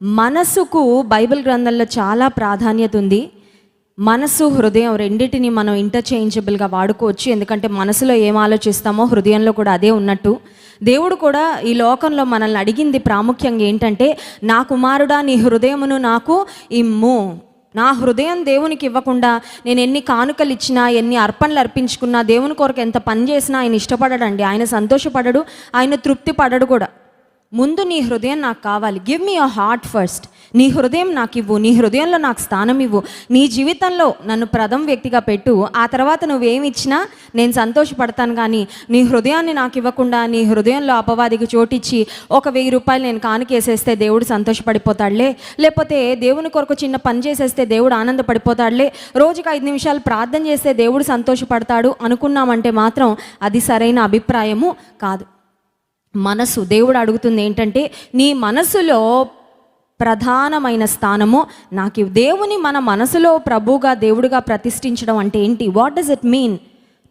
మనసుకు బైబిల్ గ్రంథంలో చాలా ప్రాధాన్యత ఉంది. మనసు, హృదయం రెండింటిని మనం ఇంటర్చేంజబుల్గా వాడుకోవచ్చు. ఎందుకంటే మనసులో ఏం ఆలోచిస్తామో హృదయంలో కూడా అదే ఉన్నట్టు. దేవుడు కూడా ఈ లోకంలో మనల్ని అడిగింది ప్రాముఖ్యంగా ఏంటంటే, నా కుమారుడా నీ హృదయమును నాకు ఇమ్ము. నా హృదయం దేవునికి ఇవ్వకుండా నేను ఎన్ని కానుకలు ఇచ్చినా, ఎన్ని అర్పణలు అర్పించుకున్నా, దేవుని కొరకు ఎంత పని చేసినా ఆయన ఇష్టపడడండి. ఆయన సంతోషపడడు, ఆయన తృప్తి పడడు కూడా. ముందు నీ హృదయం నాకు కావాలి. Give me your heart first. నీ హృదయం నాకు ఇవ్వు, నీ హృదయంలో నాకు స్థానం ఇవ్వు, నీ జీవితంలో నన్ను ప్రథమ వ్యక్తిగా పెట్టు. ఆ తర్వాత నువ్వేమి ఇచ్చినా నేను సంతోషపడతాను. కానీ నీ హృదయాన్ని నాకు ఇవ్వకుండా నీ హృదయంలో అపవాదికి చోటిచ్చి ఒక 1000 రూపాయలు నేను కానుకేసేస్తే దేవుడు సంతోషపడిపోతాడులే, లేకపోతే దేవుని కొరకు చిన్న పని చేసేస్తే దేవుడు ఆనందపడిపోతాడులే, రోజుకి 5 నిమిషాలు ప్రార్థన చేస్తే దేవుడు సంతోషపడతాడు అనుకున్నామంటే మాత్రం అది సరైన అభిప్రాయము కాదు. మనసు, దేవుడు అడుగుతుంది ఏంటంటే, నీ మనసులో ప్రధానమైన స్థానము నాకు. దేవుని మన మనసులో ప్రభువుగా, దేవుడిగా ప్రతిష్ఠించడం అంటే ఏంటి? What does it mean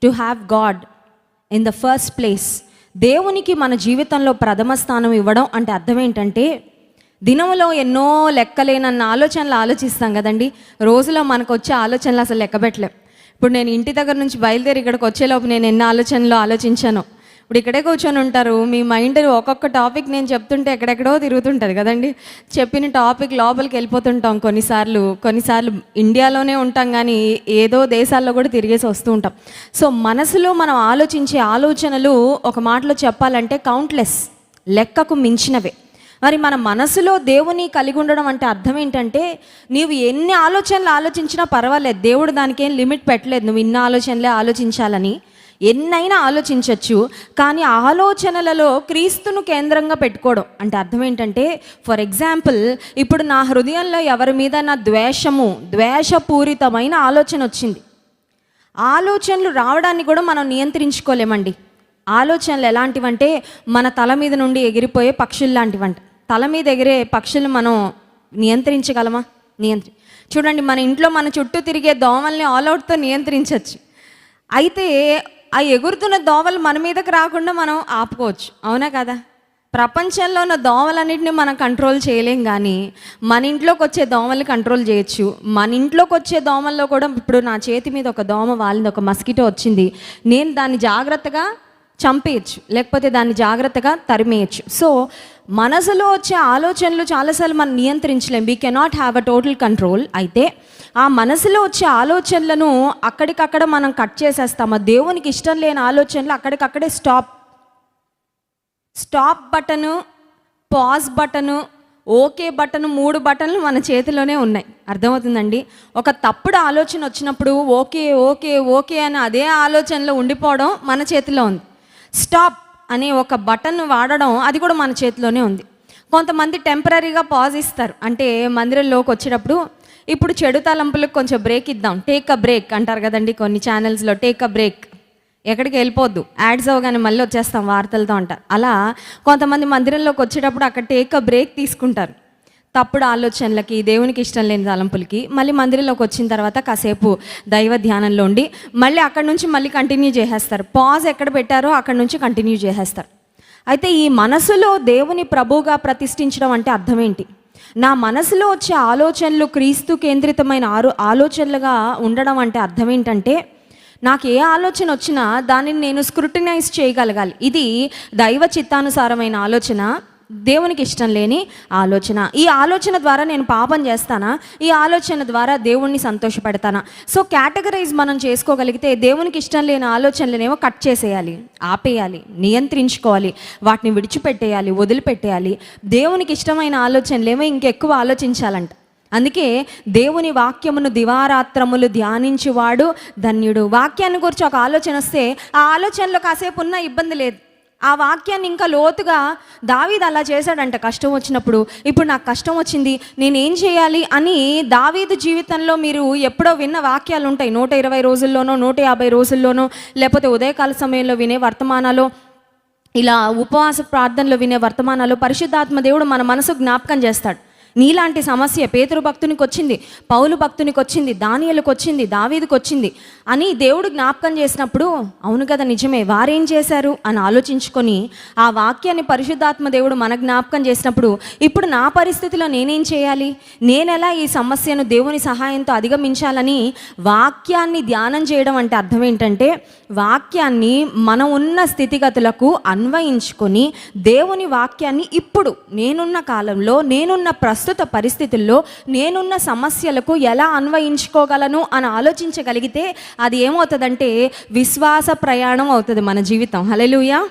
to have God in the first place? దేవునికి మన జీవితంలో ప్రథమ స్థానం ఇవ్వడం అంటే అర్థం ఏంటంటే, దినములో ఎన్నో లెక్కలేనన్న ఆలోచనలు ఆలోచిస్తాం కదండి. రోజులో మనకు వచ్చే ఆలోచనలు అసలు లెక్కబెట్టలేం. ఇప్పుడు నేను ఇంటి దగ్గర నుంచి బయలుదేరి ఇక్కడికి వచ్చేలోపు నేను ఎన్ని ఆలోచనలు ఆలోచించాను. ఇప్పుడు ఇక్కడే కూర్చొని ఉంటారు, మీ మైండ్ ఒక్కొక్క టాపిక్ నేను చెప్తుంటే ఎక్కడెక్కడో తిరుగుతుంటుంది కదండి. చెప్పిన టాపిక్ లోపలికి వెళ్ళిపోతుంటాం. కొన్నిసార్లు ఇండియాలోనే ఉంటాం, కానీ ఏదో దేశాల్లో కూడా తిరిగేసి వస్తూ ఉంటాం. సో మనసులో మనం ఆలోచించే ఆలోచనలు ఒక మాటలో చెప్పాలంటే కౌంట్లెస్, లెక్కకు మించినవే. మరి మన మనసులో దేవుని కలిగి ఉండడం అంటే అర్థం ఏంటంటే, నీవు ఎన్ని ఆలోచనలు ఆలోచించినా పర్వాలేదు, దేవుడు దానికి ఏం లిమిట్ పెట్టలేదు. నువ్వు ఇన్ని ఆలోచనలే ఆలోచించాలని, ఎన్నైనా ఆలోచించవచ్చు. కానీ ఆలోచనలలో క్రీస్తును కేంద్రంగా పెట్టుకోవడం అంటే అర్థం ఏంటంటే, ఫర్ ఎగ్జాంపుల్ ఇప్పుడు నా హృదయంలో ఎవరి మీద నా ద్వేషపూరితమైన ఆలోచన వచ్చింది. ఆలోచనలు రావడాన్ని కూడా మనం నియంత్రించుకోలేమండి. ఆలోచనలు ఎలాంటివంటే, మన తల మీద నుండి ఎగిరిపోయే పక్షులు లాంటివంట. తల మీద ఎగిరే పక్షులు మనం నియంత్రించగలమా? చూడండి, మన ఇంట్లో మన చుట్టూ తిరిగే దోమల్ని ఆల్అవుట్తో నియంత్రించవచ్చు. అయితే ఆ ఎగురుతున్న దోమలు మన మీదకి రాకుండా మనం ఆపుకోవచ్చు, అవునా కదా? ప్రపంచంలో ఉన్న దోమలన్నింటినీ మనం కంట్రోల్ చేయలేం, కానీ మన ఇంట్లోకి వచ్చే దోమల్ని కంట్రోల్ చేయొచ్చు. మన ఇంట్లోకి వచ్చే దోమల్లో కూడా ఇప్పుడు నా చేతి మీద ఒక దోమ వాలింది, ఒక మస్కిటో వచ్చింది, నేను దాన్ని జాగ్రత్తగా చంపేయచ్చు, లేకపోతే దాన్ని జాగ్రత్తగా తరిమేయచ్చు. సో మనసులో వచ్చే ఆలోచనలు చాలాసార్లు మనం నియంత్రించలేం. We cannot have a total control. అయితే ఆ మనసులో వచ్చే ఆలోచనలను అక్కడికక్కడ మనం కట్ చేసేస్తాము. దేవునికి ఇష్టం లేని ఆలోచనలు అక్కడికక్కడే stop button, pause button, okay button, 3 బటన్లు మన చేతిలోనే ఉన్నాయి. అర్థమవుతుందండి? ఒక తప్పుడు ఆలోచన వచ్చినప్పుడు ఓకే ఓకే ఓకే అని అదే ఆలోచనలో ఉండిపోవడం మన చేతిలో ఉంది. స్టాప్ అనే ఒక బటన్ వాడడం అది కూడా మన చేతిలోనే ఉంది. కొంతమంది టెంపరీగా పాజ్ ఇస్తారు. అంటే మందిరంలోకి వచ్చేటప్పుడు ఇప్పుడు చెడు తలంపులకు కొంచెం బ్రేక్ ఇద్దాం, టేక్ అ బ్రేక్ అంటారు కదండి కొన్ని ఛానల్స్లో. టేక్ అ బ్రేక్, ఎక్కడికి వెళ్ళిపోద్దు, యాడ్స్ అవ్వగానే మళ్ళీ వచ్చేస్తాం వార్తలతో అంటారు. అలా కొంతమంది మందిరంలోకి వచ్చేటప్పుడు అక్కడ టేక్ అ బ్రేక్ తీసుకుంటారు. తప్పుడు ఆలోచనలకి, దేవునికి ఇష్టం లేని తలంపులకి. మళ్ళీ మందిరంలోకి వచ్చిన తర్వాత కాసేపు దైవ ధ్యానంలో ఉండి మళ్ళీ అక్కడి నుంచి మళ్ళీ కంటిన్యూ చేసేస్తారు. పాజ్ ఎక్కడ పెట్టారో అక్కడి నుంచి కంటిన్యూ చేసేస్తారు. అయితే ఈ మనసులో దేవుని ప్రభువుగా ప్రతిష్ఠించడం అంటే అర్థం ఏంటి? నా మనసులో వచ్చే ఆలోచనలు క్రీస్తు కేంద్రితమైన ఆలోచనలుగా ఉండడం అంటే అర్థం ఏంటంటే, నాకు ఏ ఆలోచన వచ్చినా దానిని నేను స్క్రూటినైజ్ చేయగలగాలి. ఇది దైవ చిత్తానుసారమైన ఆలోచన, దేవునికి ఇష్టం లేని ఆలోచన. ఈ ఆలోచన ద్వారా నేను పాపం చేస్తానా? ఈ ఆలోచన ద్వారా దేవుణ్ణి సంతోషపెడతానా? సో కేటగరైజ్ మనం చేసుకోగలిగితే దేవునికి ఇష్టం లేని ఆలోచనలనేమో కట్ చేసేయాలి, ఆపేయాలి, నియంత్రించుకోవాలి, వాటిని విడిచిపెట్టేయాలి, వదిలిపెట్టేయాలి. దేవునికి ఇష్టమైన ఆలోచనలేమో ఇంకెక్కువ ఆలోచించాలంట. అందుకే దేవుని వాక్యమును దివారాత్రములు ధ్యానించువాడు ధన్యుడు. వాక్యాన్ని గురించి ఒక ఆలోచన వస్తే ఆ ఆలోచనలో కాసేపు ఉన్న ఇబ్బంది లేదు. ఆ వాక్యాన్ని ఇంకా లోతుగా దావీదు అలా చేశాడంట. కష్టం వచ్చినప్పుడు, ఇప్పుడు నాకు కష్టం వచ్చింది, నేనేం చేయాలి అని దావీదు జీవితంలో మీరు ఎప్పుడో విన్న వాక్యాలు ఉంటాయి. 120 రోజుల్లోనో 150 రోజుల్లోనో, లేకపోతే ఉదయకాల సమయంలో వినే వర్తమానాలు, ఇలా ఉపవాస ప్రార్థనలో వినే వర్తమానాలు పరిశుద్ధాత్మ దేవుడు మన మనసు జ్ఞాపకం చేస్తాడు. నీలాంటి సమస్య పేతురు భక్తునికి వచ్చింది, పౌలు భక్తునికి వచ్చింది, దానియేలుకు వచ్చింది, దావీదుకు వచ్చింది అని దేవుడు జ్ఞాపకం చేసినప్పుడు అవును కదా నిజమే వారేం చేశారు అని ఆలోచించుకొని ఆ వాక్యాన్ని పరిశుద్ధాత్మ దేవుడు మన జ్ఞాపకం చేసినప్పుడు ఇప్పుడు నా పరిస్థితిలో నేనేం చేయాలి, నేనెలా ఈ సమస్యను దేవుని సహాయంతో అధిగమించాలని వాక్యాన్ని ధ్యానం చేయడం అంటే అర్థం ఏంటంటే వాక్యాన్ని మనం ఉన్న స్థితిగతులకు అన్వయించుకొని దేవుని వాక్యాన్ని ఇప్పుడు నేనున్న కాలంలో నేనున్న ప్రస్తుత పరిస్థితుల్లో నేనున్న సమస్యలకు ఎలా అన్వయించుకోగలను అని ఆలోచించగలిగితే అది ఏమవుతుందంటే విశ్వాస ప్రయాణం అవుతుంది మన జీవితం. హల్లెలూయా.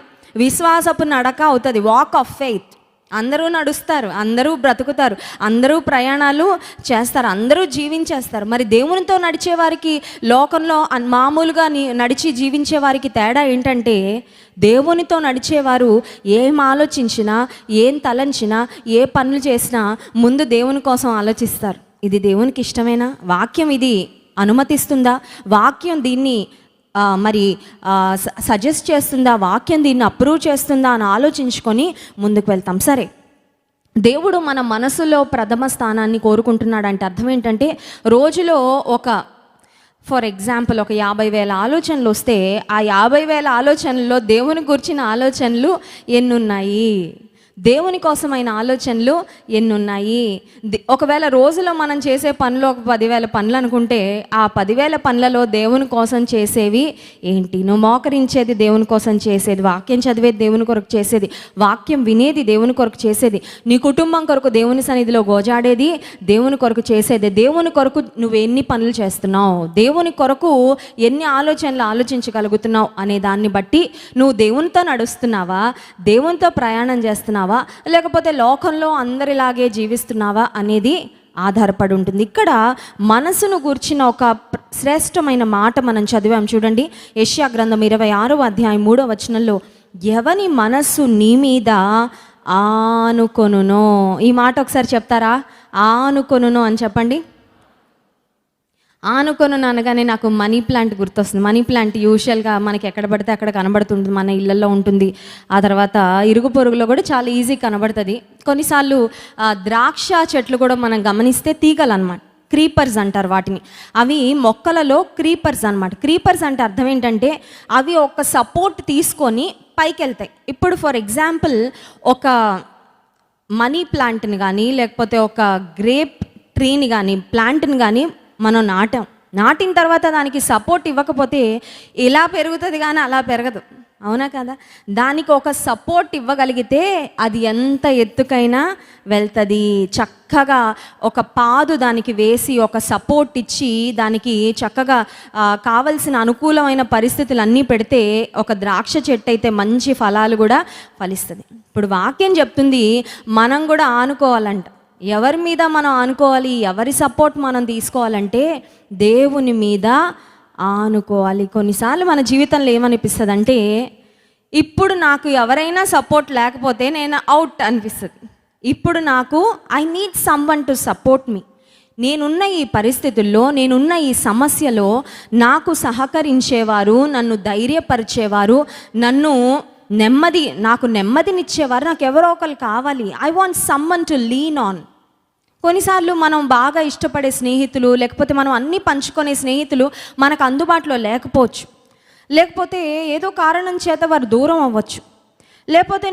విశ్వాసపు నడక అవుతుంది, వాక్ ఆఫ్ ఫెయిత్. అందరూ నడుస్తారు, అందరూ బ్రతుకుతారు, అందరూ ప్రయాణాలు చేస్తారు, అందరూ జీవించేస్తారు. మరి దేవునితో నడిచే వారికి లోకంలో మామూలుగా నడిచి జీవించే వారికి తేడా ఏంటంటే దేవునితో నడిచేవారు ఏం ఆలోచించినా ఏం తలంచినా ఏ పనులు చేసినా ముందు దేవుని కోసం ఆలోచిస్తారు. ఇది దేవునికి ఇష్టమేనా, వాక్యం ఇది అనుమతిస్తుందా, వాక్యం దీన్ని మరి సజెస్ట్ చేస్తుందా, వాక్యం దీన్ని అప్రూవ్ చేస్తుందా అని ఆలోచించుకొని ముందుకు వెళ్తాం. సరే, దేవుడు మన మనసులో ప్రథమ స్థానాన్ని కోరుకుంటున్నాడంటే అర్థం ఏంటంటే రోజులో ఫర్ ఎగ్జాంపుల్ ఒక 50,000 ఆలోచనలు వస్తే ఆ 50,000 ఆలోచనల్లో దేవుని గురించిన ఆలోచనలు ఎన్నున్నాయి, దేవుని కోసమైన ఆలోచనలు ఎన్నున్నాయి. ఒకవేళ రోజులో మనం చేసే పనులు ఒక 10,000 పనులు అనుకుంటే ఆ 10,000 పనులలో దేవుని కోసం చేసేవి ఏంటి? నువ్వు మోకరించేది దేవుని కోసం చేసేది, వాక్యం చదివేది దేవుని కొరకు చేసేది, వాక్యం వినేది దేవుని కొరకు చేసేది, నీ కుటుంబం కొరకు దేవుని సన్నిధిలో గోజాడేది దేవుని కొరకు చేసేది. దేవుని కొరకు నువ్వు ఎన్ని పనులు చేస్తున్నావు, దేవుని కొరకు ఎన్ని ఆలోచనలు ఆలోచించగలుగుతున్నావు అనే దాన్ని బట్టి నువ్వు దేవునితో నడుస్తున్నావా, దేవునితో ప్రయాణం చేస్తున్నావా, లేకపోతే లోకంలో అందరిలాగే జీవిస్తున్నావా అనేది ఆధారపడి ఉంటుంది. ఇక్కడ మనసును గూర్చిన ఒక శ్రేష్టమైన మాట మనం చదివాం చూడండి. యెషయా గ్రంథం 26వ అధ్యాయం 3వ వచనంలో ఎవని మనస్సు నీ మీద ఆనుకొనునో, ఈ మాట ఒకసారి చెప్తారా? ఆనుకొనునో అని చెప్పండి. ఆనుకొను అనగానే నాకు మనీ ప్లాంట్ గుర్తొస్తుంది. మనీ ప్లాంట్ యూజువల్గా మనకి ఎక్కడ పడితే అక్కడ కనబడుతుంటుంది, మన ఇళ్ళల్లో ఉంటుంది. ఆ తర్వాత ఇరుగు పొరుగులో కూడా చాలా ఈజీ కనబడుతుంది. కొన్నిసార్లు ద్రాక్ష చెట్లు కూడా మనం గమనిస్తే తీగలు అన్నమాట, క్రీపర్స్ అంటారు వాటిని. అవి మొక్కలలో క్రీపర్స్ అన్నమాట. క్రీపర్స్ అంటే అర్థం ఏంటంటే అవి ఒక సపోర్ట్ తీసుకొని పైకి వెళ్తాయి. ఇప్పుడు ఫర్ ఎగ్జాంపుల్ ఒక మనీ ప్లాంట్ని కానీ లేకపోతే ఒక గ్రేప్ ట్రీని కానీ ప్లాంట్ని కానీ మనం నాటిన తర్వాత దానికి సపోర్ట్ ఇవ్వకపోతే ఇలా పెరుగుతుంది కానీ అలా పెరగదు, అవునా కదా? దానికి ఒక సపోర్ట్ ఇవ్వగలిగితే అది ఎంత ఎత్తుకైనా వెళ్తుంది. చక్కగా ఒక పాదు దానికి వేసి ఒక సపోర్ట్ ఇచ్చి దానికి చక్కగా కావలసిన అనుకూలమైన పరిస్థితులు అన్నీ పెడితే ఒక ద్రాక్ష చెట్టు అయితే మంచి ఫలాలు కూడా ఫలిస్తుంది. ఇప్పుడు వాక్యం చెప్తుంది మనం కూడా ఆనుకోవాలంట. ఎవరి మీద మనం ఆనుకోవాలి, ఎవరి సపోర్ట్ మనం తీసుకోవాలంటే దేవుని మీద ఆనుకోవాలి. కొన్నిసార్లు మన జీవితంలో ఏమనిపిస్తుంది అంటే ఇప్పుడు నాకు ఎవరైనా సపోర్ట్ లేకపోతే నేను అవుట్ అనిపిస్తుంది. ఇప్పుడు నాకు I need someone to support me. నేనున్న ఈ పరిస్థితుల్లో, నేనున్న ఈ సమస్యలో నాకు సహకరించేవారు, నన్ను ధైర్యపరిచేవారు, నాకు నెమ్మదినిచ్చేవారు నాకు ఎవరో ఒకరు కావాలి. I want someone to lean on. కొన్నిసార్లు మనం బాగా ఇష్టపడే స్నేహితులు లేకపోతే మనం అన్నీ పంచుకునే స్నేహితులు మనకు అందుబాటులో లేకపోవచ్చు, లేకపోతే ఏదో కారణం చేత వారు దూరం అవ్వచ్చు, లేకపోతే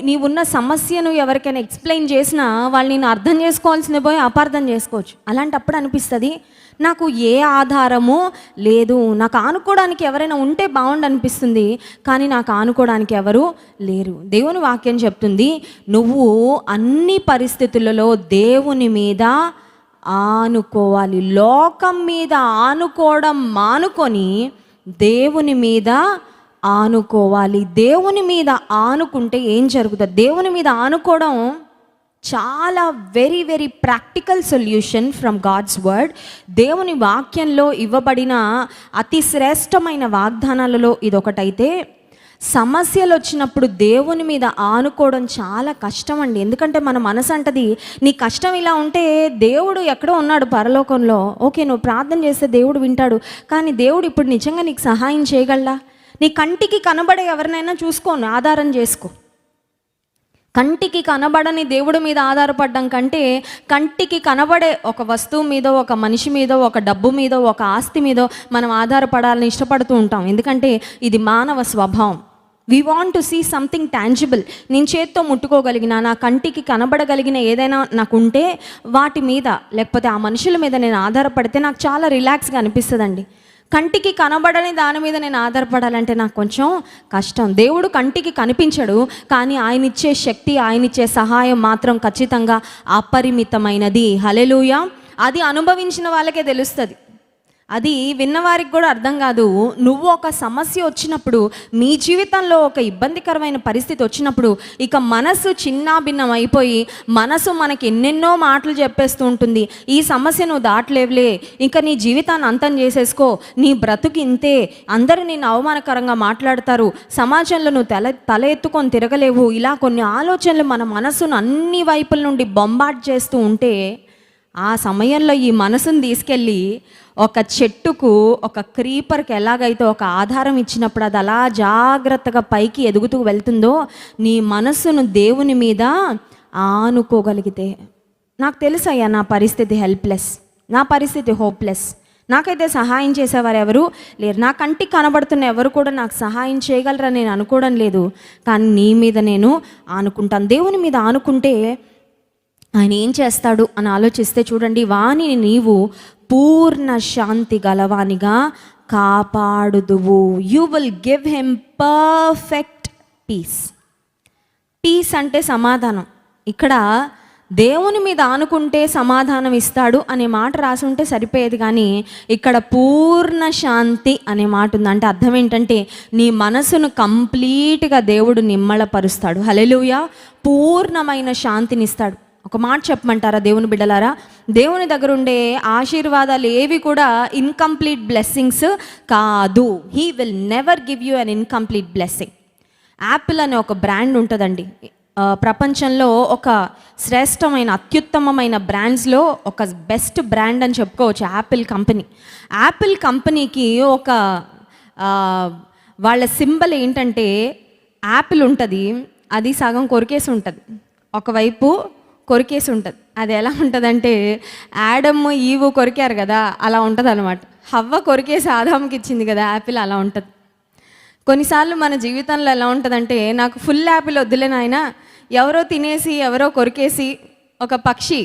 నీవున్న సమస్యను ఎవరికైనా ఎక్స్ప్లెయిన్ చేసినా వాళ్ళు నేను అర్థం చేసుకోవాల్సిన పోయి అపార్థం చేసుకోవచ్చు. అలాంటప్పుడు అనిపిస్తుంది నాకు ఏ ఆధారము లేదు, నాకు ఆనుకోవడానికి ఎవరైనా ఉంటే బాగుండు అనిపిస్తుంది, కానీ నాకు ఆనుకోవడానికి ఎవరు లేరు. దేవుని వాక్యం చెప్తుంది నువ్వు అన్ని పరిస్థితులలో దేవుని మీద ఆనుకోవాలి. లోకం మీద ఆనుకోవడం మానుకొని దేవుని మీద ఆనుకోవాలి. దేవుని మీద ఆనుకుంటే ఏం జరుగుతుంది? దేవుని మీద ఆనుకోవడం చాలా very very practical solution from God's word. దేవుని వాక్యంలో ఇవ్వబడిన అతి శ్రేష్టమైన వాగ్దానాలలో ఇదొకటైతే సమస్యలు వచ్చినప్పుడు దేవుని మీద ఆనుకోవడం చాలా కష్టం అండి. ఎందుకంటే మన మనసు అంటది నీ కష్టం ఇలా ఉంటే దేవుడు ఎక్కడో ఉన్నాడు పరలోకంలో, ఓకే నువ్వు ప్రార్థన చేస్తే దేవుడు వింటాడు, కానీ దేవుడు ఇప్పుడు నిజంగా నీకు సహాయం చేయగలడా? నీ కంటికి కనబడే ఎవరినైనా చూసుకోను ఆధారం చేసుకో, కంటికి కనబడని దేవుడి మీద ఆధారపడడం కంటే కంటికి కనబడే ఒక వస్తువు మీద, ఒక మనిషి మీద, ఒక డబ్బు మీద, ఒక ఆస్తి మీద మనం ఆధారపడాలని ఇష్టపడుతూ ఉంటాం. ఎందుకంటే ఇది మానవ స్వభావం. We want to see something tangible. నేను చేత్తో ముట్టుకోగలిగిన, నా కంటికి కనబడగలిగిన ఏదైనా నాకు ఉంటే వాటి మీద, లేకపోతే ఆ మనుషుల మీద నేను ఆధారపడితే నాకు చాలా రిలాక్స్గా అనిపిస్తుందండి. కంటికి కనబడని దాని మీద నేను ఆధారపడాలంటే నాకు కొంచెం కష్టం. దేవుడు కంటికి కనిపించడు, కానీ ఆయన ఇచ్చే శక్తి, ఆయన ఇచ్చే సహాయం మాత్రం ఖచ్చితంగా అపరిమితమైనది. హల్లెలూయా. అది అనుభవించిన వాళ్ళకే తెలుస్తుంది. అది విన్నవారికి కూడా అర్థం కాదు. నువ్వు ఒక సమస్య వచ్చినప్పుడు, నీ జీవితంలో ఒక ఇబ్బందికరమైన పరిస్థితి వచ్చినప్పుడు, ఇక మనసు చిన్నాభిన్నం అయిపోయి మనసు మనకి ఎన్నెన్నో మాటలు చెప్పేస్తూ ఉంటుంది. ఈ సమస్య నువ్వు దాటలేవులే, ఇంకా నీ జీవితాన్ని అంతం చేసేసుకో, నీ బ్రతుకు ఇంతే, అందరూ నిన్ను అవమానకరంగా మాట్లాడతారు, సమాజంలో నువ్వు తల ఎత్తుకొని తిరగలేవు, ఇలా కొన్ని ఆలోచనలు మన మనసును అన్ని వైపుల నుండి బొంబార్డ్ చేస్తూ ఉంటే, ఆ సమయంలో ఈ మనసును తీసుకెళ్ళి ఒక చెట్టుకు, ఒక క్రీపర్కి ఎలాగైతే ఒక ఆధారం ఇచ్చినప్పుడు అది అలా జాగ్రత్తగా పైకి ఎదుగుతూ వెళ్తుందో, నీ మనసును దేవుని మీద ఆనుకోగలిగితే, నాకు తెలుసయ్యా నా పరిస్థితి హెల్ప్లెస్, నా పరిస్థితి హోప్లెస్, నాకైతే సహాయం చేసేవారు ఎవరు లేరు, నా కంటికి కనబడుతున్న ఎవరు కూడా నాకు సహాయం చేయగలరని నేను అనుకోవడం లేదు, కానీ నీ మీద నేను ఆనుకుంటాను. దేవుని మీద ఆనుకుంటే ఆయన ఏం చేస్తాడు అని ఆలోచిస్తే చూడండి, వానిని నీవు పూర్ణ శాంతి గలవానిగా కాపాడుదువు. You will give him perfect peace. Peace అంటే సమాధానం. ఇక్కడ దేవుని మీద ఆనుకుంటే సమాధానం ఇస్తాడు అనే మాట రాసి ఉంటే సరిపోయేది, కానీ ఇక్కడ పూర్ణ శాంతి అనే మాట ఉంది. అంటే అర్థం ఏంటంటే నీ మనసును కంప్లీట్గా దేవుడు నిమ్మళపరుస్తాడు. హల్లెలూయా. పూర్ణమైన శాంతిని ఇస్తాడు. ఒక మాట చెప్పమంటారా దేవుని బిడ్డలారా? దేవుని దగ్గర ఉండే ఆశీర్వాదాలు ఏవి కూడా ఇన్కంప్లీట్ బ్లెస్సింగ్స్ కాదు. He will never give you an incomplete blessing. Apple అనే ఒక బ్రాండ్ ఉంటుందండి. ప్రపంచంలో ఒక శ్రేష్టమైన, అత్యుత్తమమైన బ్రాండ్స్లో ఒక బెస్ట్ బ్రాండ్ అని చెప్పుకోవచ్చు యాపిల్ కంపెనీ. యాపిల్ కంపెనీకి ఒక వాళ్ళ సింబల్ ఏంటంటే యాపిల్ ఉంటుంది, అది సగం కొరికేసి ఉంటుంది, ఒకవైపు కొరికేసి ఉంటుంది. అది ఎలా ఉంటుందంటే యాడమ్ ఈవు కొరికారు కదా, అలా ఉంటుంది అనమాట. హవ్వ కొరికేసి ఆదాముకి ఇచ్చింది కదా యాపిల్, అలా ఉంటుంది. కొన్నిసార్లు మన జీవితంలో ఎలా ఉంటుందంటే, నాకు ఫుల్ యాపిల్ వద్దులే నాయన, ఎవరో తినేసి ఎవరో కొరికేసి ఒక పక్షి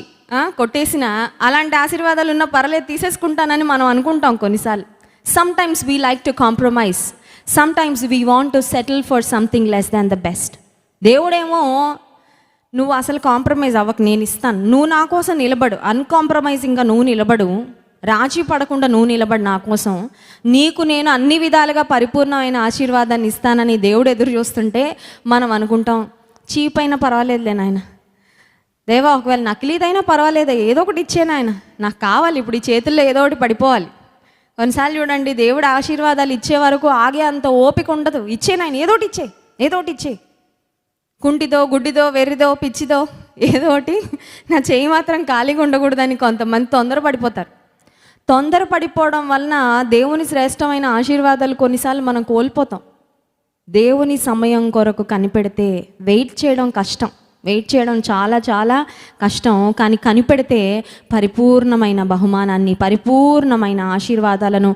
కొట్టేసిన అలాంటి ఆశీర్వాదాలు ఉన్న పర్లేదు తీసేసుకుంటానని మనం అనుకుంటాం కొన్నిసార్లు. Sometimes we like to compromise, sometimes we want to settle for something less than the best. దేవుడేమో నువ్వు అసలు కాంప్రమైజ్ అవ్వకు, నేను ఇస్తాను, నువ్వు నా కోసం నిలబడు, అన్కాంప్రమైజింగ్గా నువ్వు నిలబడు, రాజీ పడకుండా నువ్వు నిలబడు నా కోసం, నీకు నేను అన్ని విధాలుగా పరిపూర్ణమైన ఆశీర్వాదాన్ని ఇస్తానని దేవుడు ఎదురు చూస్తుంటే మనం అనుకుంటాం, చీప్ అయినా పర్వాలేదులే నాయన, దేవా ఒకవేళ నకిలీదైనా పర్వాలేదు, ఏదో ఒకటి ఇచ్చే నాయన, నాకు కావాలి, ఇప్పుడు ఈ చేతుల్లో ఏదో ఒకటి పడిపోవాలి. కొన్నిసార్లు చూడండి, దేవుడు ఆశీర్వాదాలు ఇచ్చే వరకు ఆగే అంత ఓపిక ఉండదు. ఇచ్చే నాయన, ఏదో ఒకటి ఇచ్చే, కుంటిదో, గుడ్డిదో, వెర్రిదో, పిచ్చిదో, ఏదో ఒకటి, నా చేయి మాత్రం ఖాళీగా ఉండకూడదని కొంతమంది తొందరపడిపోతారు. తొందరపడిపోవడం వలన దేవుని శ్రేష్టమైన ఆశీర్వాదాలు కొన్నిసార్లు మనం కోల్పోతాం. దేవుని సమయం కొరకు కనిపెడితే వెయిట్ చేయడం కష్టం, వెయిట్ చేయడం చాలా చాలా కష్టం, కానీ కనిపెడితే పరిపూర్ణమైన బహుమానాన్ని, పరిపూర్ణమైన ఆశీర్వాదాలను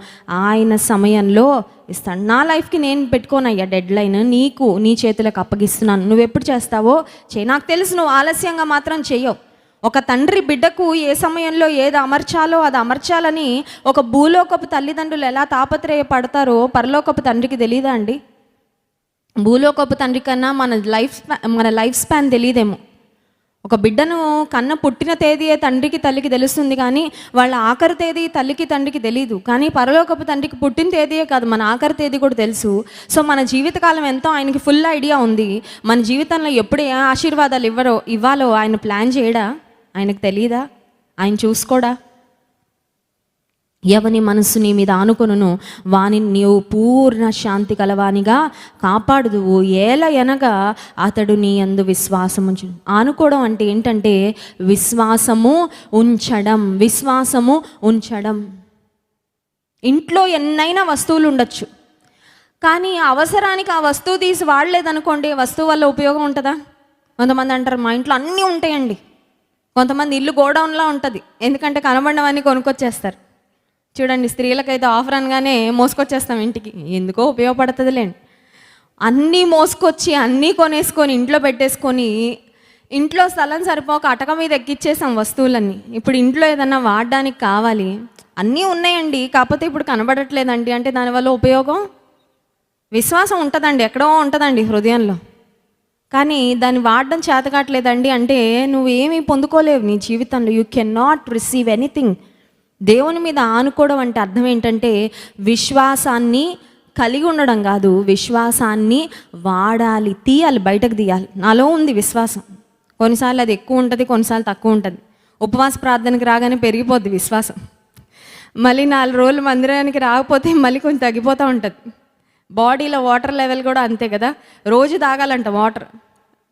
ఆయన సమయంలో ఇస్తాను. నా లైఫ్కి నేను పెట్టుకోనయ్యా డెడ్ లైన్, నీకు నీ చేతులకు అప్పగిస్తున్నాను, నువ్వు ఎప్పుడు చేస్తావో చేయి. నాకు తెలుసు నువ్వు ఆలస్యంగా మాత్రం చెయ్యవు. ఒక తండ్రి బిడ్డకు ఏ సమయంలో ఏది అమర్చాలో అది అమర్చాలని ఒక భూలోకపు తల్లిదండ్రులు ఎలా తాపత్రయపడతారో పరలోకపు తండ్రికి తెలియదా అండి? భూలోకపు తండ్రి కన్నా మన లైఫ్ స్పాన్ తెలియదేమో. ఒక బిడ్డను కన్న పుట్టిన తేదీయే తండ్రికి తల్లికి తెలుస్తుంది, కానీ వాళ్ళ ఆఖరి తేదీ తల్లికి తండ్రికి తెలియదు. కానీ పరలోకపు తండ్రికి పుట్టిన తేదీయే కాదు, మన ఆఖరి తేదీ కూడా తెలుసు. సో మన జీవితకాలం ఎంతో ఆయనకి ఫుల్ ఐడియా ఉంది. మన జీవితంలో ఎప్పుడు ఏ ఆశీర్వాదాలు ఇవ్వాలో ఆయన ప్లాన్ చేయడా? ఆయనకు తెలియదా? ఆయన చూసుకోడా? ఎవని మనస్సు నీ మీద ఆనుకొనును వాని నీవు పూర్ణ శాంతి కలవానిగా కాపాడుదువు. ఏలయనగా అతడు నీ యందు విశ్వాసము ఉంచు. ఆనుకోవడం అంటే ఏంటంటే విశ్వాసము ఉంచడం. ఇంట్లో ఎన్నైనా వస్తువులు ఉండొచ్చు, కానీ అవసరానికి ఆ వస్తువు తీసి వాడలేదనుకోండి, వస్తువు వల్ల ఉపయోగం ఉంటుందా? కొంతమంది అంటారు మా ఇంట్లో అన్నీ ఉంటాయండి. కొంతమంది ఇల్లు గోడౌన్లా ఉంటుంది, ఎందుకంటే కనబడినవన్నీ కొనుక్కొచ్చేస్తారు. చూడండి, స్త్రీలకైతే ఆఫర్ అనగానే మోసుకొచ్చేస్తాం ఇంటికి, ఎందుకో ఉపయోగపడుతుందిలేండి. అన్నీ మోసుకొచ్చి అన్నీ కొనేసుకొని ఇంట్లో పెట్టేసుకొని ఇంట్లో స్థలం సరిపోక అటక మీద ఎక్కిచ్చేసాం వస్తువులన్నీ. ఇప్పుడు ఇంట్లో ఏదన్నా వాడడానికి కావాలి, అన్నీ ఉన్నాయండి కాకపోతే ఇప్పుడు కనబడట్లేదండి అంటే దానివల్ల ఉపయోగం? విశ్వాసం ఉంటుందండి, ఎక్కడో ఉంటుందండి హృదయంలో, కానీ దాన్ని వాడడం చేతకాట్లేదండి అంటే నువ్వేమీ పొందుకోలేవు నీ జీవితంలో. You can not receive anything. దేవుని మీద ఆనుకోవడం అంటే అర్థం ఏంటంటే విశ్వాసాన్ని కలిగి ఉండడం కాదు, విశ్వాసాన్ని వాడాలి, తీయాలి, బయటకు తీయాలి. నాలో ఉంది విశ్వాసం, కొన్నిసార్లు అది ఎక్కువ ఉంటుంది, కొన్నిసార్లు తక్కువ ఉంటుంది. ఉపవాస ప్రార్థనకి రాగానే పెరిగిపోద్ది విశ్వాసం, మళ్ళీ 4 రోజులు మందిరానికి రాకపోతే మళ్ళీ కొంచెం తగ్గిపోతూ ఉంటుంది. బాడీలో వాటర్ లెవెల్ కూడా అంతే కదా, రోజు తాగాలంట వాటర్.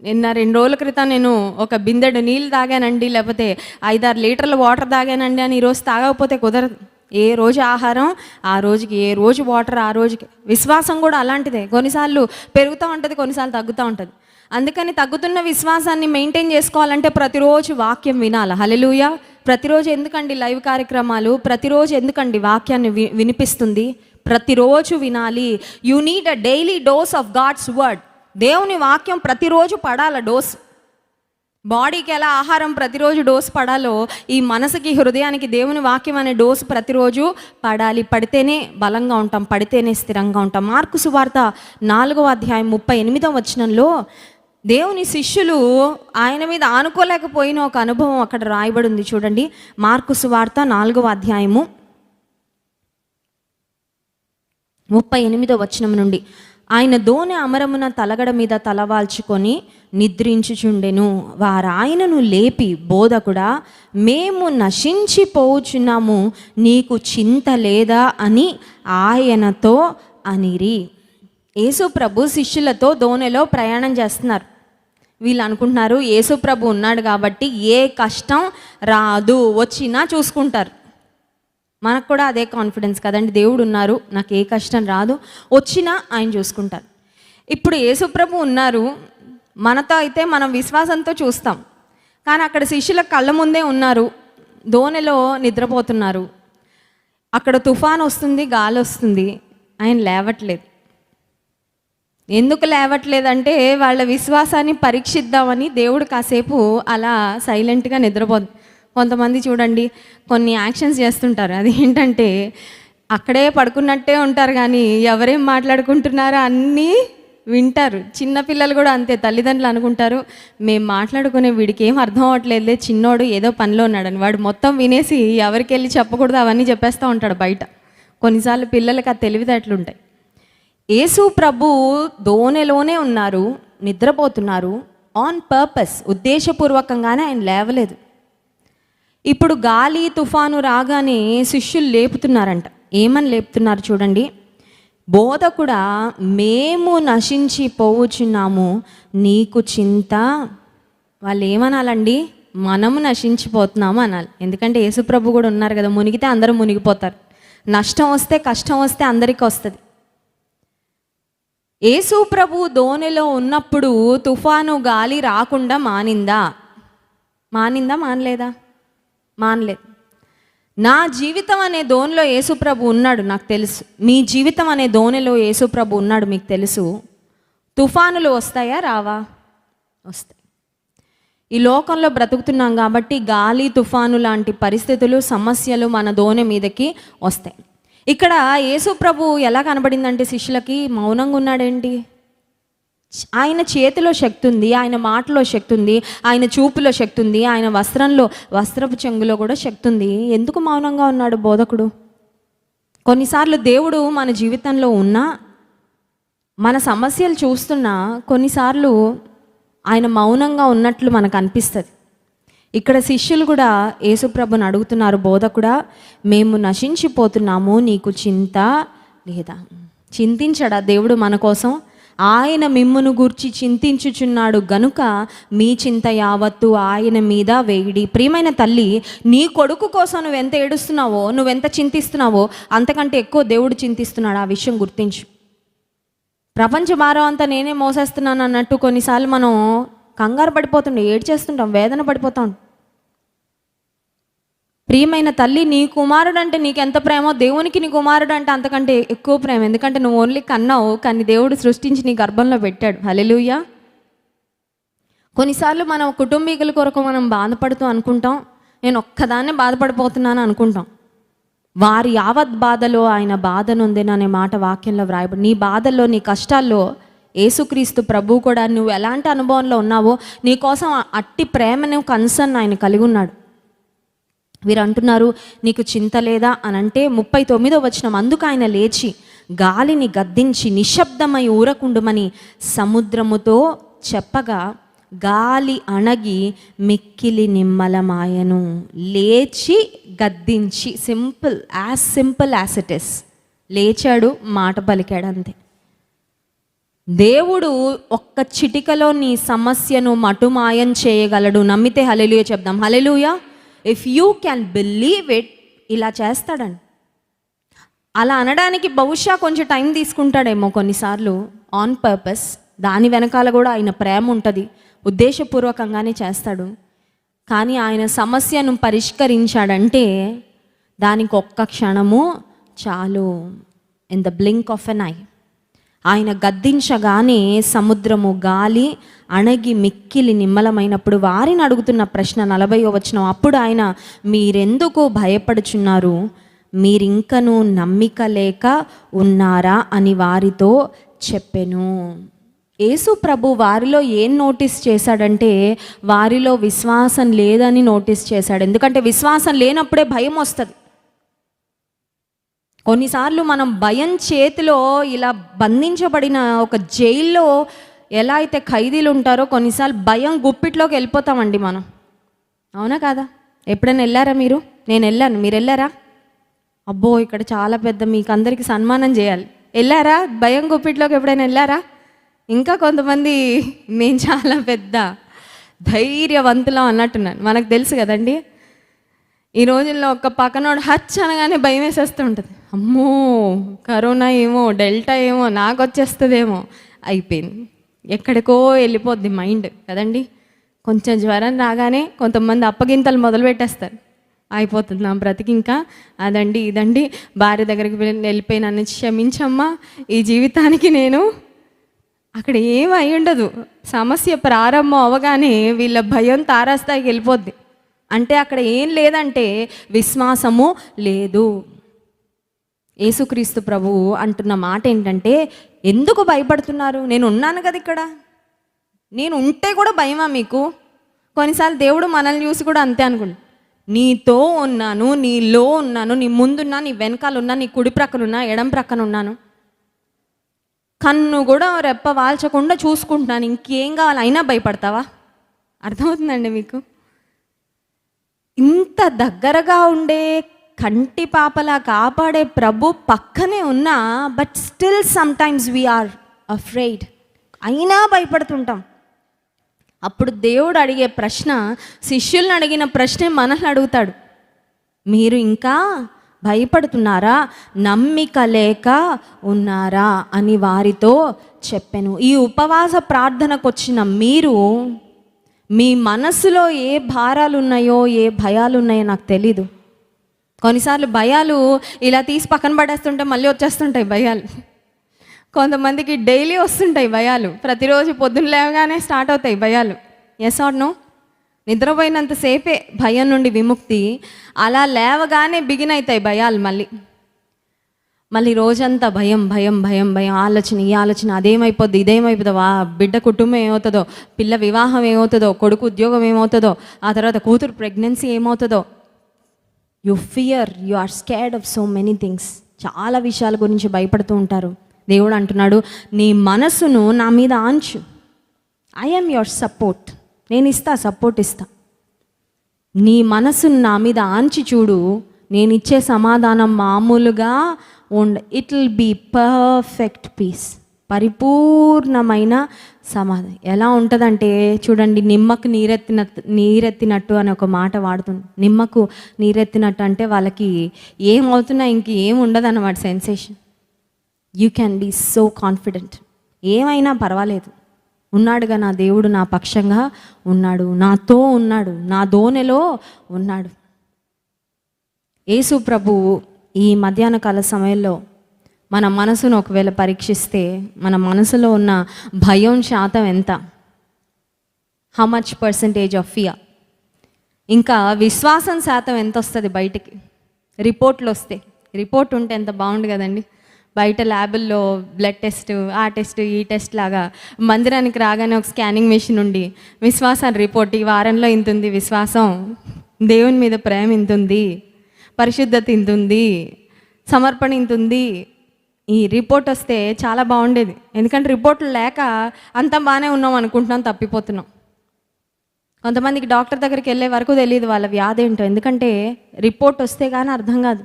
నిన్న 2 రోజుల క్రితం నేను ఒక బిందెడు నీళ్ళు తాగానండి, లేకపోతే 5-6 లీటర్ల వాటర్ తాగానండి అని ఈరోజు తాగకపోతే కుదరదు. ఏ రోజు ఆహారం ఆ రోజుకి, ఏ రోజు వాటర్ ఆ రోజుకి. విశ్వాసం కూడా అలాంటిదే, కొన్నిసార్లు పెరుగుతూ ఉంటుంది, కొన్నిసార్లు తగ్గుతూ ఉంటుంది. అందుకని తగ్గుతున్న విశ్వాసాన్ని మెయింటైన్ చేసుకోవాలంటే ప్రతిరోజు వాక్యం వినాలి. హల్లెలూయా. ప్రతిరోజు ఎందుకండి లైవ్ కార్యక్రమాలు, ప్రతిరోజు ఎందుకండి వాక్యాన్ని వినిపిస్తుంది, ప్రతిరోజు వినాలి. You need a daily dose of God's word. దేవుని వాక్యం ప్రతిరోజు పడాల డోస్. బాడీకి ఎలా ఆహారం ప్రతిరోజు డోస్ పడాలో ఈ మనసుకి, హృదయానికి దేవుని వాక్యం అనే డోస్ ప్రతిరోజు పడాలి. పడితేనే బలంగా ఉంటాం, పడితేనే స్థిరంగా ఉంటాం. మార్కు సువార్త 4వ అధ్యాయం 38వ వచనంలో దేవుని శిష్యులు ఆయన మీద ఆనుకోలేకపోయిన ఒక అనుభవం అక్కడ రాయబడి ఉంది. చూడండి, మార్కు సువార్త 4వ అధ్యాయము 38వ వచనం నుండి. ఆయన దోణి అమరమున తలగడ మీద తలవాల్చుకొని నిద్రించుచుండెను. వారు ఆయనను లేపి, బోధకుడా, మేము నశించిపోచున్నాము, నీకు చింత లేదా అని ఆయనతో అనిరి. యేసు ప్రభు శిష్యులతో దోణిలో ప్రయాణం చేస్తున్నారు. వీళ్ళు అనుకుంటున్నారు యేసు ప్రభు ఉన్నాడు కాబట్టి ఏ కష్టం రాదు, వచ్చినా చూసుకుంటారు. మనకు కూడా అదే కాన్ఫిడెన్స్ కదండి, దేవుడు ఉన్నారు, నాకు ఏ కష్టం రాదు, వచ్చినా ఆయన చూసుకుంటారు. ఇప్పుడు యేసుప్రభు ఉన్నారు, మనతో అయితే మనం విశ్వాసంతో చూస్తాం. కానీ అక్కడ శిష్యుల కళ్ళ ముందే ఉన్నారు, దోణిలో నిద్రపోతున్నారు. అక్కడ తుఫాన్ వస్తుంది, గాలి వస్తుంది, ఆయన లేవట్లేదు. ఎందుకు లేవట్లేదంటే వాళ్ళ విశ్వాసాన్ని పరీక్షిద్దామని దేవుడు కాసేపు అలా సైలెంట్గా నిద్రపోతుంది. కొంతమంది చూడండి కొన్ని యాక్షన్స్ చేస్తుంటారు, అది ఏంటంటే అక్కడే పడుకున్నట్టే ఉంటారు కానీ ఎవరేం మాట్లాడుకుంటున్నారో అన్నీ వింటారు. చిన్నపిల్లలు కూడా అంతే, తల్లిదండ్రులు అనుకుంటారు మేము మాట్లాడుకునే వీడికి ఏం అర్థం అవ్వట్లేదులే, చిన్నోడు ఏదో పనిలో ఉన్నాడని. వాడు మొత్తం వినేసి ఎవరికి వెళ్ళి చెప్పకూడదు అవన్నీ చెప్పేస్తూ ఉంటాడు బయట. కొన్నిసార్లు పిల్లలకి ఆ తెలివితేటలుంటాయి. యేసు ప్రభు దోణిలోనే ఉన్నారు, నిద్రపోతున్నారు, ఆన్ పర్పస్, ఉద్దేశపూర్వకంగానే ఆయన లేవలేదు. ఇప్పుడు గాలి తుఫాను రాగానే శిష్యులు లేపుతున్నారంట. ఏమని లేపుతున్నారు చూడండి, బోధకుడా, మేము నశించిపోవచ్చున్నాము, నీకు చింత. వాళ్ళు ఏమనాలండి, మనము నశించిపోతున్నాము అనాలి. ఎందుకంటే యేసుప్రభు కూడా ఉన్నారు కదా, మునిగితే అందరూ మునిగిపోతారు, నష్టం వస్తే కష్టం వస్తే అందరికీ వస్తుంది. యేసు ప్రభు దోణిలో ఉన్నప్పుడు తుఫాను గాలి రాకుండా మానిందా? మానలేదా? మానలేదు. నా జీవితం అనే దోణిలో యేసుప్రభు ఉన్నాడు, నాకు తెలుసు. మీ జీవితం అనే దోణిలో యేసుప్రభు ఉన్నాడు, మీకు తెలుసు. తుఫానులు వస్తాయా రావా? వస్తాయి. ఈ లోకంలో బ్రతుకుతున్నాం కాబట్టి గాలి తుఫాను లాంటి పరిస్థితులు, సమస్యలు మన దోణి మీదకి వస్తాయి. ఇక్కడ యేసు ప్రభు ఎలా కనబడిందంటే శిష్యులకి మౌనంగా ఉన్నాడేంటి? ఆయన చేతిలో శక్తి ఉంది, ఆయన మాటలో శక్తి ఉంది, ఆయన చూపులో శక్తి ఉంది, ఆయన వస్త్రపు చెంగులో కూడా శక్తి ఉంది. ఎందుకు మౌనంగా ఉన్నాడు బోధకుడు? కొన్నిసార్లు దేవుడు మన జీవితంలో ఉన్నా, మన సమస్యలు చూస్తున్నా, కొన్నిసార్లు ఆయన మౌనంగా ఉన్నట్లు మనకు అనిపిస్తుంది. ఇక్కడ శిష్యులు కూడా యేసుప్రభుని అడుగుతున్నారు, బోధకుడా, మేము నశించిపోతున్నాము, నీకు చింత లేదా? చింతించడా దేవుడు మన కోసం? ఆయన మిమ్మును గూర్చి చింతించుచున్నాడు గనుక మీ చింత యావత్తు ఆయన మీద వేయిడి. ప్రియమైన తల్లి, నీ కొడుకు కోసం నువ్వెంత ఏడుస్తున్నావో, నువ్వెంత చింతిస్తున్నావో అంతకంటే ఎక్కువ దేవుడు చింతిస్తున్నాడు. ఆ విషయం గుర్తించు. ప్రపంచ భారం అంతా నేనే మోసేస్తున్నాను అన్నట్టు కొన్నిసార్లు మనం కంగారు పడిపోతుండే, ఏడ్చేస్తుంటాం, వేదన పడిపోతాం. ప్రియమైన తల్లి, నీ కుమారుడు అంటే నీకు ఎంత ప్రేమో, దేవునికి నీ కుమారుడు అంటే అంతకంటే ఎక్కువ ప్రేమ. ఎందుకంటే నువ్వు ఓన్లీ కన్నావు, కానీ దేవుడు సృష్టించి నీ గర్భంలో పెట్టాడు. హల్లెలూయా. కొన్నిసార్లు మనం కుటుంబీకుల కొరకు మనం బాధపడుతూ అనుకుంటాం, నేను ఒక్కదాన్నే బాధపడిపోతున్నాను అనుకుంటాం. వారి యావత్ బాధలో ఆయన బాధ నొందిననే మాట వాక్యంలో వ్రాయబడి, నీ బాధల్లో, నీ కష్టాల్లో యేసుక్రీస్తు ప్రభు కూడా నువ్వు ఎలాంటి అనుభవంలో ఉన్నావో నీ కోసం అట్టి ప్రేమను, కన్సర్న్ ఆయన కలిగి ఉన్నాడు. వీరు అంటున్నారు, నీకు చింత లేదా అని అంటే 39వ వచనం, అందుకు ఆయన లేచి గాలిని గద్దించి నిశ్శబ్దమై ఊరకుండుమని సముద్రముతో చెప్పగా గాలి అణగి మిక్కిలి నిమ్మలమాయను. లేచి గద్దించి, సింపుల్ యాజ్ ఇట్ ఇస్, లేచాడు, మాట పలికాడు, అంతే. దేవుడు ఒక్క చిటికలో నీ సమస్యను మటుమాయం చేయగలడు. నమ్మితే హల్లెలూయా చెప్దాం. Hallelujah. If you can believe it, ఇలా చేస్తాడండి. అలా అనడానికి బహుశా కొంచెం టైం తీసుకుంటాడేమో కొన్నిసార్లు, ఆన్ పర్పస్. దాని వెనకాల కూడా ఆయన ప్రేమ ఉంటుంది, ఉద్దేశపూర్వకంగానే చేస్తాడు. కానీ ఆయన సమస్యను పరిష్కరించాడంటే దానికి ఒక్క క్షణము చాలు. In the blink of an eye ఆయన గద్దించగానే సముద్రము, గాలి అణగి మిక్కిలి నిమ్మలమైనప్పుడు వారిని అడుగుతున్న ప్రశ్న 40వ వచనం, అప్పుడు ఆయన, మీరెందుకు భయపడుచున్నారు, మీరింకనూ నమ్మిక లేక ఉన్నారా అని వారితో చెప్పెను. యేసు ప్రభు వారిలో ఏం నోటీస్ చేశాడంటే వారిలో విశ్వాసం లేదని నోటీస్ చేశాడు. ఎందుకంటే విశ్వాసం లేనప్పుడే భయం వస్తుంది. కొన్నిసార్లు మనం భయం చేతిలో ఇలా బంధించబడిన ఒక జైల్లో ఎలా అయితే ఖైదీలు ఉంటారో, కొన్నిసార్లు భయం గుప్పిట్లోకి వెళ్ళిపోతామండి మనం. అవునా కాదా? ఎప్పుడైనా వెళ్ళారా మీరు? నేను వెళ్ళాను. మీరు వెళ్ళారా? అబ్బో, ఇక్కడ చాలా పెద్ద, మీకు అందరికీ సన్మానం చేయాలి. వెళ్ళారా? భయం గుప్పిట్లోకి ఎప్పుడైనా వెళ్ళారా? ఇంకా కొంతమంది నేను చాలా పెద్ద ధైర్యవంతులం అన్నట్టున్నాను. మనకు తెలుసు కదండి, ఈ రోజుల్లో ఒక పక్కనోడు హచ్ అనగానే భయం వేసేస్తూ ఉంటుంది. అమ్మో, కరోనా ఏమో, డెల్టా ఏమో, నాకు వచ్చేస్తుందేమో, అయిపోయింది, ఎక్కడికో వెళ్ళిపోద్ది మైండ్ కదండి. కొంచెం జ్వరం రాగానే కొంతమంది అప్పగింతలు మొదలు పెట్టేస్తారు. అయిపోతుంది నా బ్రతికి, ఇంకా అదండి ఇదండి, భార్య దగ్గరికి వెళ్ళిపోయి నన్ను క్షమించమ్మా, ఈ జీవితానికి నేను, అక్కడ ఏం అయి ఉండదు. సమస్య ప్రారంభం అవగానే వీళ్ళ భయం తారాస్థాయికి వెళ్ళిపోద్ది. అంటే అక్కడ ఏం లేదంటే విశ్వాసము లేదు. యేసుక్రీస్తు ప్రభువు అంటున్న మాట ఏంటంటే, ఎందుకు భయపడుతున్నారు, నేను ఉన్నాను కదా ఇక్కడ, నేను ఉంటే కూడా భయమా మీకు? కొన్నిసార్లు దేవుడు మనల్ని చూసి కూడా అంతే అనుకుంటు, నీతో ఉన్నాను, నీలో ఉన్నాను, నీ ముందున్నా, నీ వెనకాల ఉన్నా, నీ కుడి ప్రక్కన ఉన్నా, ఎడం ప్రక్కన ఉన్నాను, కన్ను కూడా రెప్ప వాల్చకుండా చూసుకుంటున్నాను, ఇంకేం కావాలి, అయినా భయపడతావా? అర్థమవుతుందండి మీకు? ఇంత దగ్గరగా ఉండే, కంటి పాపలా కాపాడే ప్రభు పక్కనే ఉన్నా, but still sometimes we are afraid, అయినా భయపడుతుంటాం. అప్పుడు దేవుడు అడిగే ప్రశ్న, శిష్యులను అడిగిన ప్రశ్నే మనల్ని అడుగుతాడు, మీరు ఇంకా భయపడుతున్నారా, నమ్మిక లేక ఉన్నారా అని వారితో చెప్పాను. ఈ ఉపవాస ప్రార్థనకు వచ్చిన మీరు, మీ మనసులో ఏ భారాలు ఉన్నాయో, ఏ భయాలు ఉన్నాయో నాకు తెలీదు. కొన్నిసార్లు భయాలు ఇలా తీసి పక్కన పడేస్తుంటే మళ్ళీ వచ్చేస్తుంటాయి భయాలు. కొంతమందికి డైలీ వస్తుంటాయి భయాలు, ప్రతిరోజు పొద్దున్న లేవగానే స్టార్ట్ అవుతాయి భయాలు. Yes are no? నిద్రపోయినంతసేపే భయం నుండి విముక్తి, అలా లేవగానే బిగిన్ అవుతాయి భయాలు. మళ్ళీ రోజంతా భయం భయం భయం భయం, ఆలోచన, ఈ ఆలోచన, అదేమైపోద్ది, ఇదేమైపోతుందో, బిడ్డ కుటుంబం ఏమవుతుందో, పిల్ల వివాహం ఏమవుతుందో, కొడుకు ఉద్యోగం ఏమవుతుందో, ఆ తర్వాత కూతురు ప్రెగ్నెన్సీ ఏమవుతుందో. You fear, you are scared of so many things. చాలా విషయాల గురించి భయపడుతూ ఉంటారు. దేవుడు అంటున్నాడు, నీ మనసును నా మీద ఆంచు, ఐ యామ్ యువర్ సపోర్ట్, నేను ఇస్తా, సపోర్ట్ ఇస్తా. నీ మనసును నా మీద ఆంచి చూడు, నేను ఇచ్చే సమాధానం మామూలుగా it will be perfect peace, పరిపూర్ణమైన సమాధానం. ఎలా ఉంటుందంటే చూడండి, నిమ్మకు నీరెత్తినట్టు అని ఒక మాట వాడుతుంది. నిమ్మకు నీరెత్తినట్టు అంటే వాళ్ళకి ఏమవుతున్నా ఇంకేం ఉండదు అన్నమాట sensation. You can be so confident, ఏమైనా పర్వాలేదు, ఉన్నాడుగా నా దేవుడు నా పక్షంగా ఉన్నాడు, నాతో ఉన్నాడు, నా దోనెలో ఉన్నాడు. యేసు ప్రభువు ఈ మధ్యాహ్న కాల సమయంలో మన మనసును ఒకవేళ పరీక్షిస్తే మన మనసులో ఉన్న భయం శాతం ఎంత? How much percentage of fear? ఇంకా విశ్వాసం శాతం ఎంత వస్తుంది బయటికి? రిపోర్ట్లు వస్తే, రిపోర్ట్ ఉంటే ఎంత బాగుండు కదండి. బయట ల్యాబుల్లో బ్లడ్ టెస్ట్, ఆ టెస్ట్, ఈ టెస్ట్ లాగా మందిరానికి రాగానే ఒక స్కానింగ్ మెషిన్ ఉండి విశ్వాసం రిపోర్ట్, ఈ వారంలో ఇంత ఉంది విశ్వాసం, దేవుని మీద ప్రేమ ఇంత ఉంది, పరిశుద్ధత ఇంత ఉంది, సమర్పణ ఇంత ఉంది, ఈ రిపోర్ట్ వస్తే చాలా బాగుండేది. ఎందుకంటే రిపోర్ట్లు లేక అంతా బాగానే ఉన్నాం అనుకుంటున్నాం, తప్పిపోతున్నాం. కొంతమందికి డాక్టర్ దగ్గరికి వెళ్ళే వరకు తెలియదు వాళ్ళ వ్యాధి ఏంటో, ఎందుకంటే రిపోర్ట్ వస్తే కానీ అర్థం కాదు.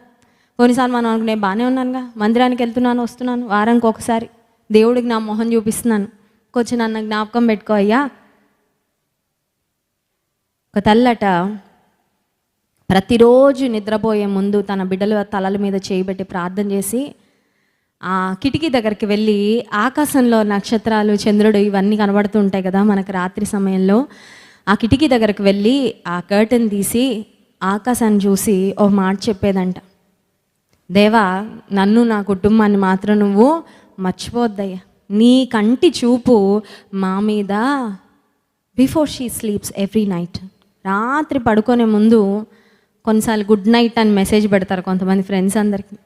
కొన్నిసార్లు మనం అనుకునే బాగానే ఉన్నానుగా, మందిరానికి వెళ్తున్నాను, వస్తున్నాను, వారానికి ఒకసారి దేవుడికి నా మొహం చూపిస్తున్నాను, కొంచెం నన్ను జ్ఞాపకం పెట్టుకో అయ్యా. ఒక తల్లట ప్రతిరోజు నిద్రపోయే ముందు తన బిడ్డల తలల మీద చేయబెట్టి ప్రార్థన చేసి ఆ కిటికీ దగ్గరికి వెళ్ళి ఆకాశంలో నక్షత్రాలు, చంద్రుడు ఇవన్నీ కనబడుతూ ఉంటాయి కదా మనకు రాత్రి సమయంలో, ఆ కిటికీ దగ్గరికి వెళ్ళి ఆ కర్టెన్ తీసి ఆకాశాన్ని చూసి ఓ మాట చెప్పేదంట, దేవా నన్ను నా కుటుంబాన్ని మాత్రం నువ్వు మర్చిపోద్దయ్యా, నీ కంటి చూపు మా మీద before she sleeps every night. రాత్రి పడుకునే ముందు కొన్నిసార్లు గుడ్ నైట్ అని మెసేజ్ పెడతారు కొంతమంది ఫ్రెండ్స్ అందరికీ.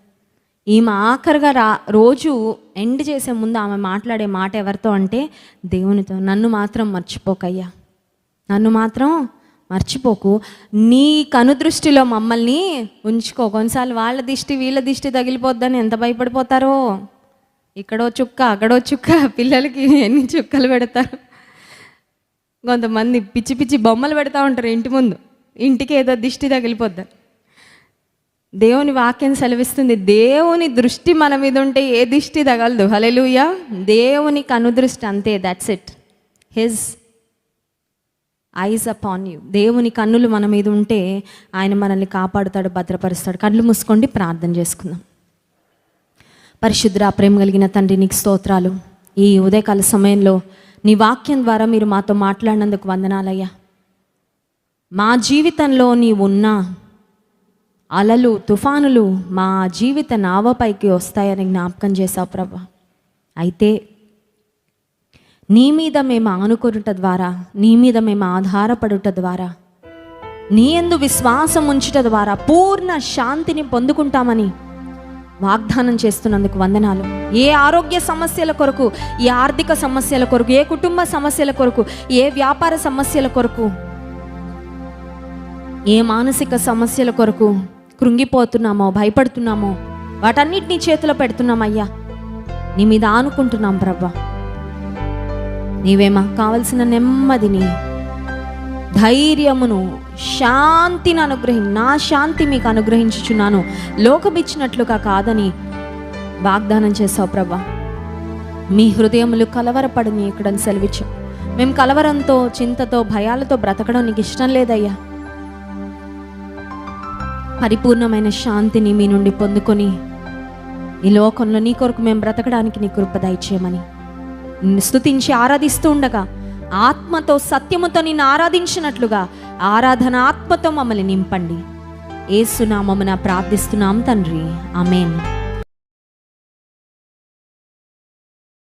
ఈమె ఆఖరిగా రోజు ఎండ్ చేసే ముందు ఆమె మాట్లాడే మాట ఎవరితో అంటే దేవునితో, నన్ను మాత్రం మర్చిపోకయ్యా, నన్ను మాత్రం మర్చిపోకు, నీ కనుదృష్టిలో మమ్మల్ని ఉంచుకో. కొన్నిసార్లు వాళ్ళ దిష్టి వీళ్ళ దిష్టి తగిలిపోద్దని ఎంత భయపడిపోతారో. ఇక్కడో చుక్క అక్కడో చుక్క, పిల్లలకి ఎన్ని చుక్కలు పెడతారు. కొంతమంది పిచ్చి పిచ్చి బొమ్మలు పెడతా ఉంటారు ఇంటి ముందు, ఇంటికి ఏదో దిష్టి తగిలిపోద్దని. దేవుని వాక్యం సెలవిస్తుంది, దేవుని దృష్టి మన మీద ఉంటే ఏ దిష్టి తగలదు. హల్లెలూయా. దేవుని కనుదృష్టి అంతే, that's it. His eyes upon you. దేవుని కన్నులు మన మీద ఉంటే ఆయన మనల్ని కాపాడుతాడు, భద్రపరుస్తాడు. కళ్ళు మూసుకోండి, ప్రార్థన చేసుకుందాం. పరిశుద్ధ ప్రేమ కలిగిన తండ్రి, నీకు స్తోత్రాలు. ఈ ఉదయకాల సమయంలో నీ వాక్యం ద్వారా మీరు మాతో మాట్లాడినందుకు వందనాలయ్యా. మా జీవితంలో నీవున్నా అలలు, తుఫానులు మా జీవిత నావపైకి వస్తాయని జ్ఞాపకం చేశావు ప్రభా. అయితే నీ మీద మేము ఆనుకొనుట ద్వారా, నీ మీద మేము ఆధారపడుట ద్వారా, నీ యందు విశ్వాసం ఉంచుట ద్వారా పూర్ణ శాంతిని పొందుకుంటామని వాగ్దానం చేస్తున్నందుకు వందనాలు. ఏ ఆరోగ్య సమస్యల కొరకు, ఏ ఆర్థిక సమస్యల కొరకు, ఏ కుటుంబ సమస్యల కొరకు, ఏ వ్యాపార సమస్యల కొరకు, ఏ మానసిక సమస్యల కొరకు కృంగిపోతున్నామో, భయపడుతున్నామో వాటన్నిటినీ చేతిలో పెడుతున్నామయ్యా. నీ మీద ఆనుకుంటున్నాం ప్రభా. నీవే మాకు కావలసిన నెమ్మదిని, ధైర్యమును, శాంతిని నా శాంతి మీకు అనుగ్రహించుచున్నాను, లోకమిచ్చినట్లుగా కాదని వాగ్దానం చేసావు ప్రభా. మీ హృదయములు కలవరపడని ఇక్కడని సెలవిచ్చు. మేము కలవరంతో, చింతతో, భయాలతో బ్రతకడం నీకు ఇష్టం లేదయ్యా. పరిపూర్ణమైన శాంతిని మీ నుండి పొందుకొని ఈ లోకంలో నీ కొరకు మేము బ్రతకడానికి నీ కృప దయచేయమని నిన్ను స్తుతించి ఆరాధిస్తూ ఉండగా ఆత్మతో, సత్యముతో నిన్ను ఆరాధించినట్లుగా ఆరాధన ఆత్మతో మమ్మల్ని నింపండి. యేసు నామమున ప్రార్థిస్తున్నాం తండ్రి, ఆమేన్.